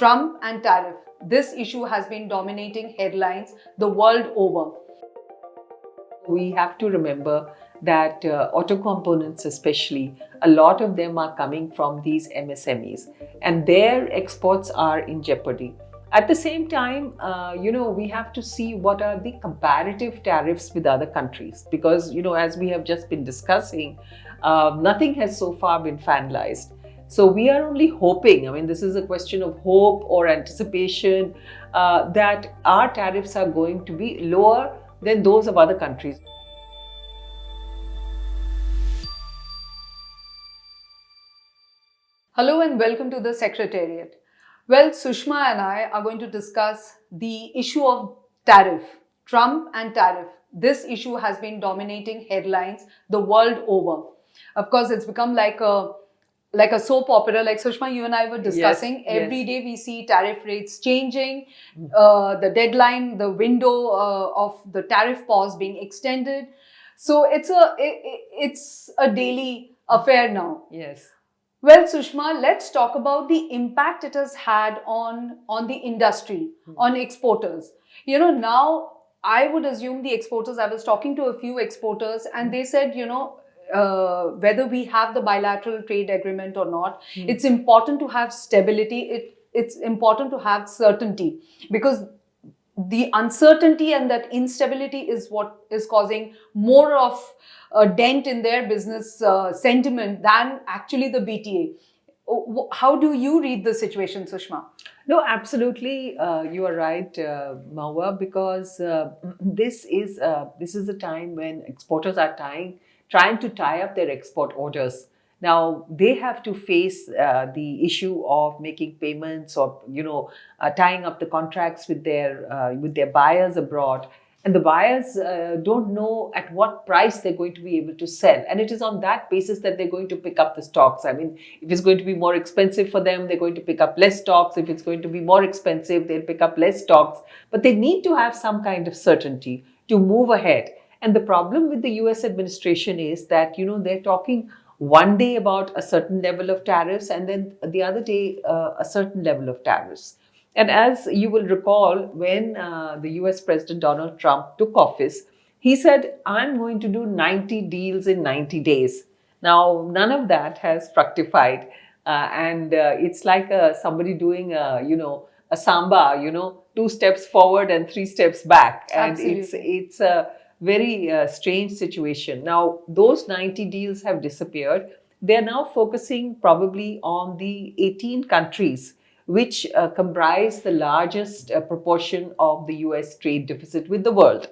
Trump and tariff. This issue has been dominating headlines the world over. We have to remember that auto components, especially, a lot of them are coming from these MSMEs, and their exports are in jeopardy. At the same time, we have to see what are the comparative tariffs with other countries, because, as we have just been discussing, nothing has so far been finalized. So we are only hoping, this is a question of hope or anticipation, that our tariffs are going to be lower than those of other countries. Hello and welcome to the Secretariat. Well, Sushma and I are going to discuss the issue of tariff, Trump and tariff. This issue has been dominating headlines the world over. Of course, it's become like a soap opera. Like Sushma, you and I were discussing. Yes, Every yes. day we see tariff rates changing, the deadline, the window of the tariff pause being extended. So it's a daily affair now. Yes. Well, Sushma, let's talk about the impact it has had on the industry, on exporters. Now I would assume the exporters, I was talking to a few exporters and they said, whether we have the bilateral trade agreement or not, it's important to have stability. It's important to have certainty, because the uncertainty and that instability is what is causing more of a dent in their business sentiment than actually the BTA. How do you read the situation, Sushma? No, absolutely, you are right, Mahua, because this is a time when exporters are trying to tie up their export orders. Now they have to face the issue of making payments, or tying up the contracts with their buyers abroad. And the buyers don't know at what price they're going to be able to sell. And it is on that basis that they're going to pick up the stocks. If it's going to be more expensive for them, they're going to pick up less stocks. If it's going to be more expensive, they'll pick up less stocks. But they need to have some kind of certainty to move ahead. And the problem with the US administration is that, they're talking one day about a certain level of tariffs, and then the other day a certain level of tariffs. And as you will recall, when the US President Donald Trump took office, he said, I'm going to do 90 deals in 90 days. Now, none of that has fructified. And it's like somebody doing, a samba, 2 steps forward and 3 steps back. And Absolutely. it's a very strange situation. Now, those 90 deals have disappeared. They are now focusing probably on the 18 countries which comprise the largest proportion of the US trade deficit with the world.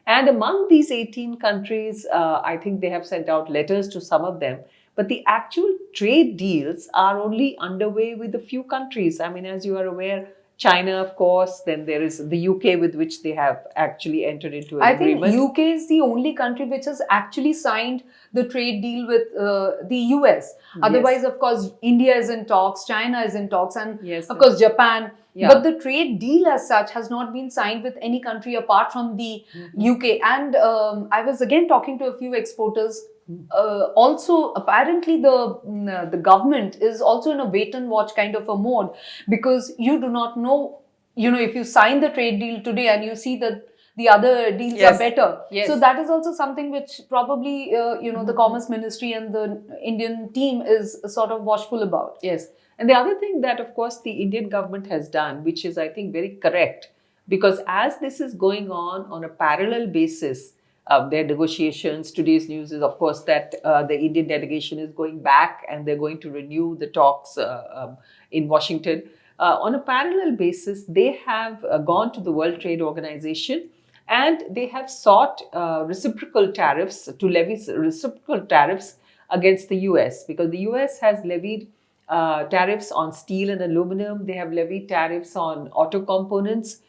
And among these 18 countries, I think they have sent out letters to some of them, but the actual trade deals are only underway with a few countries. As you are aware, China, of course, then there is the UK, with which they have actually entered into an agreement. I think UK is the only country which has actually signed the trade deal with the US. Otherwise, Yes. of course, India is in talks, China is in talks, and Yes. of course, Japan. Yeah. But the trade deal as such has not been signed with any country apart from the UK. And I was again talking to a few exporters. Also, apparently, the government is also in a wait and watch kind of a mode, because you do not know, if you sign the trade deal today and you see that the other deals Yes. are better. Yes. So that is also something which probably, the Commerce Ministry and the Indian team is sort of watchful about. Yes. And the other thing that, of course, the Indian government has done, which is, I think, very correct, because as this is going on a parallel basis, their negotiations, today's news is, of course, that the Indian delegation is going back and they're going to renew the talks in Washington. On a parallel basis, they have gone to the World Trade Organization and they have sought reciprocal tariffs, to levy reciprocal tariffs against the US, because the US has levied tariffs on steel and aluminum. They have levied tariffs on auto components,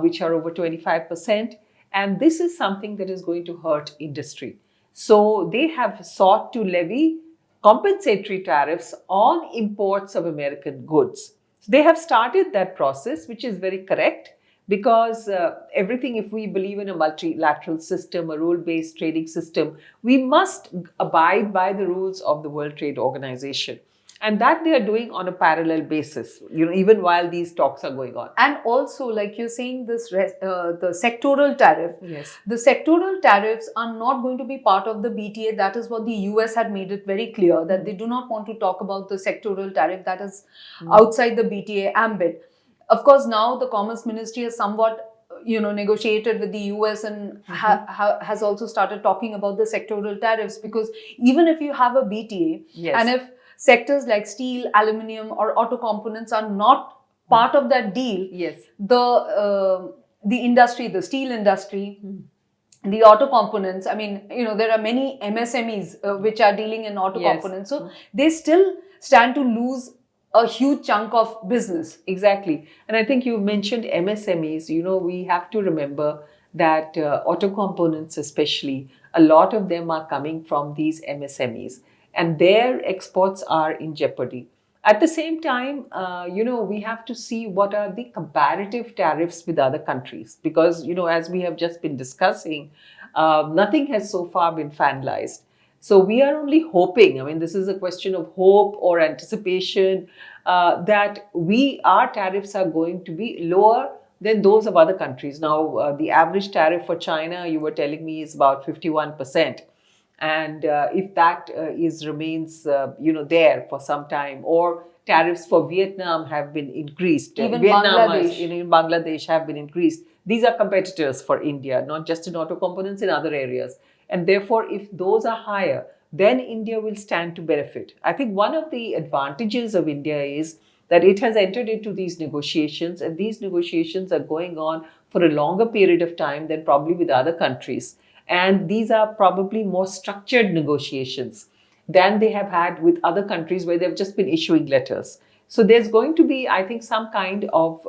which are over 25%. And this is something that is going to hurt industry. So they have sought to levy compensatory tariffs on imports of American goods. So they have started that process, which is very correct, because everything, if we believe in a multilateral system, a rule-based trading system, we must abide by the rules of the World Trade Organization. And that they are doing on a parallel basis, even while these talks are going on. And also, like you're saying, the sectoral tariff. Yes. The sectoral tariffs are not going to be part of the BTA. That is what the US had made it very clear, that they do not want to talk about the sectoral tariff that is outside the BTA ambit. Of course, now the Commerce Ministry has somewhat negotiated with the US and has also started talking about the sectoral tariffs, because even if you have a BTA, Yes. and if sectors like steel, aluminium or auto components are not part of that deal, Yes. the industry, the steel industry, the auto components, I mean, there are many MSMEs which are dealing in auto Yes. components, so they still stand to lose a huge chunk of business. Exactly. And I think you mentioned MSMEs. We have to remember that auto components, especially, a lot of them are coming from these MSMEs, and their exports are in jeopardy. At the same time, we have to see what are the comparative tariffs with other countries, because, as we have just been discussing, nothing has so far been finalized. So we are only hoping, I mean, this is a question of hope or anticipation, that our tariffs are going to be lower than those of other countries. Now, the average tariff for China, you were telling me, is about 51%. And if that remains there for some time, or tariffs for Vietnam have been increased, Even Vietnam Bangladesh. in Bangladesh have been increased. These are competitors for India, not just in auto components, in other areas. And therefore, if those are higher, then India will stand to benefit. I think one of the advantages of India is that it has entered into these negotiations, and these negotiations are going on for a longer period of time than probably with other countries. And these are probably more structured negotiations than they have had with other countries where they've just been issuing letters. So there's going to be, I think, some kind of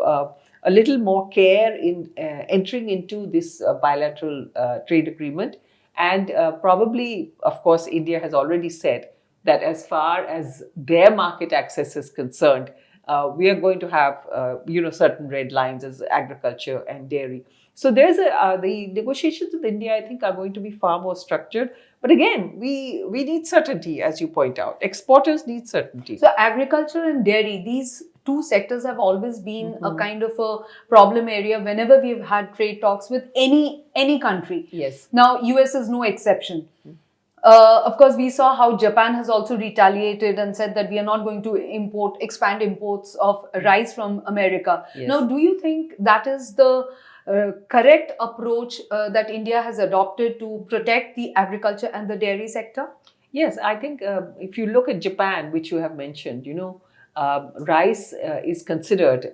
a little more care in entering into this bilateral trade agreement. And probably, of course, India has already said that as far as their market access is concerned, we are going to have, certain red lines as agriculture and dairy. So there's the negotiations with India, I think, are going to be far more structured. But again, we need certainty, as you point out. Exporters need certainty. So agriculture and dairy, these two sectors have always been a kind of a problem area whenever we've had trade talks with any country. Yes. Now, US is no exception. Of course, we saw how Japan has also retaliated and said that we are not going to expand imports of rice from America. Yes. Now, do you think that is the correct approach that India has adopted to protect the agriculture and the dairy sector? Yes, I think if you look at Japan, which you have mentioned, rice is considered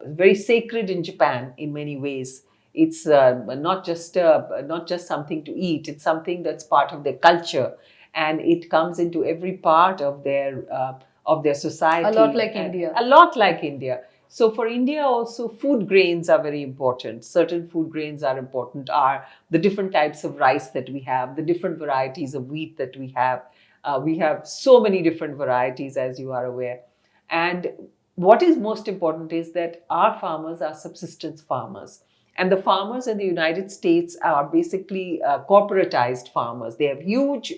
very sacred in Japan in many ways. It's not just something to eat. It's something that's part of their culture, and it comes into every part of their society. A lot like India. A lot like India. So for India also, food grains are very important. Certain food grains are important, are the different types of rice that we have, the different varieties of wheat that we have. We have so many different varieties, as you are aware. And what is most important is that our farmers are subsistence farmers. And the farmers in the United States are basically corporatized farmers. They have huge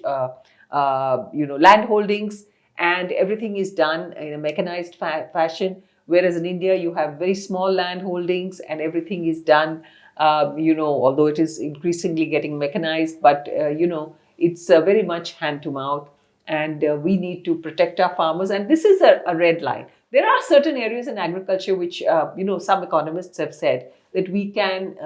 land holdings, and everything is done in a mechanized fashion. Whereas in India, you have very small land holdings and everything is done, although it is increasingly getting mechanized, but, it's very much hand to mouth. And we need to protect our farmers. And this is a red line. There are certain areas in agriculture which, some economists have said that we can,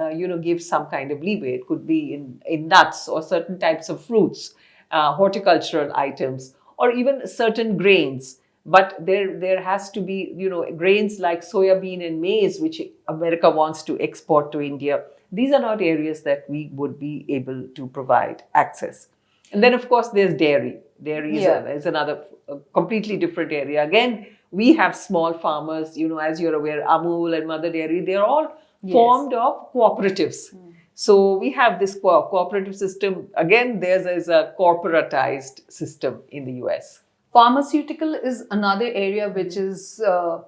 give some kind of leeway. It could be in nuts or certain types of fruits, horticultural items, or even certain grains. But there has to be, grains like soya bean and maize, which America wants to export to India. These are not areas that we would be able to provide access. And then, of course, there's dairy. Dairy is another completely different area. Again, we have small farmers, as you're aware, Amul and Mother Dairy, they're all formed of cooperatives. So we have this cooperative system. Again, there's a corporatized system in the US. Pharmaceutical is another area which is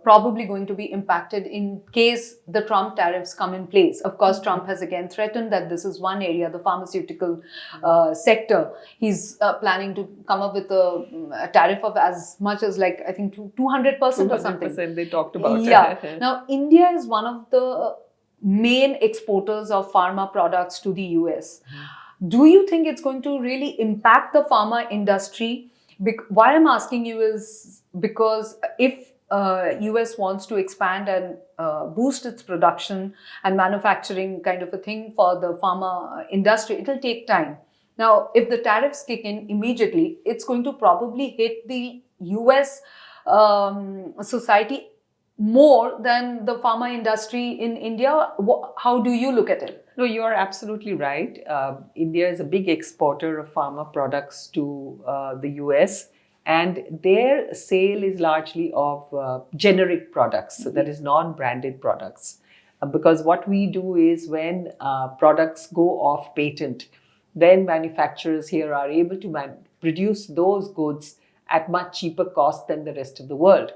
probably going to be impacted in case the Trump tariffs come in place. Of course, Trump has again threatened that this is one area, the pharmaceutical sector. He's planning to come up with a tariff of as much as like, I think 200% or something. 200% they talked about. Yeah. Now, India is one of the main exporters of pharma products to the US. Do you think it's going to really impact the pharma industry? Why I'm asking you is because if US wants to expand and boost its production and manufacturing kind of a thing for the pharma industry, it'll take time. Now, if the tariffs kick in immediately, it's going to probably hit the US society more than the pharma industry in India. How do you look at it? No, you are absolutely right. India is a big exporter of pharma products to the US, and their sale is largely of generic products, so that is non-branded products. Because what we do is when products go off patent, then manufacturers here are able to produce those goods at much cheaper cost than the rest of the world.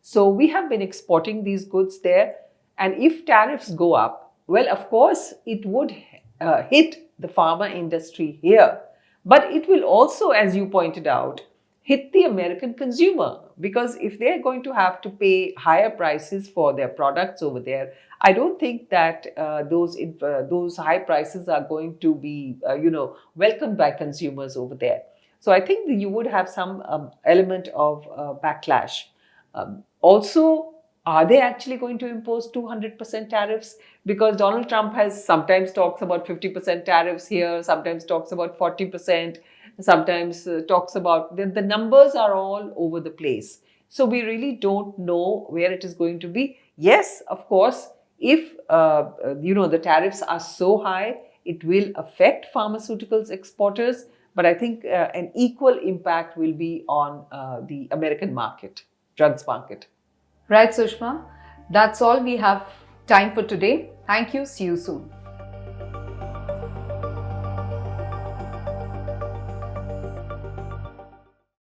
So we have been exporting these goods there, and if tariffs go up, well, of course, it would hit the pharma industry here, but it will also, as you pointed out, hit the American consumer, because if they're going to have to pay higher prices for their products over there, I don't think that those high prices are going to be, welcomed by consumers over there. So I think that you would have some element of backlash. Also, are they actually going to impose 200% tariffs? Because Donald Trump has sometimes talks about 50% tariffs here, sometimes talks about 40%, sometimes talks about the numbers are all over the place. So we really don't know where it is going to be. Yes, of course, if the tariffs are so high, it will affect pharmaceuticals exporters. But I think an equal impact will be on the American market, drugs market. Right, Sushma. That's all we have time for today. Thank you. See you soon.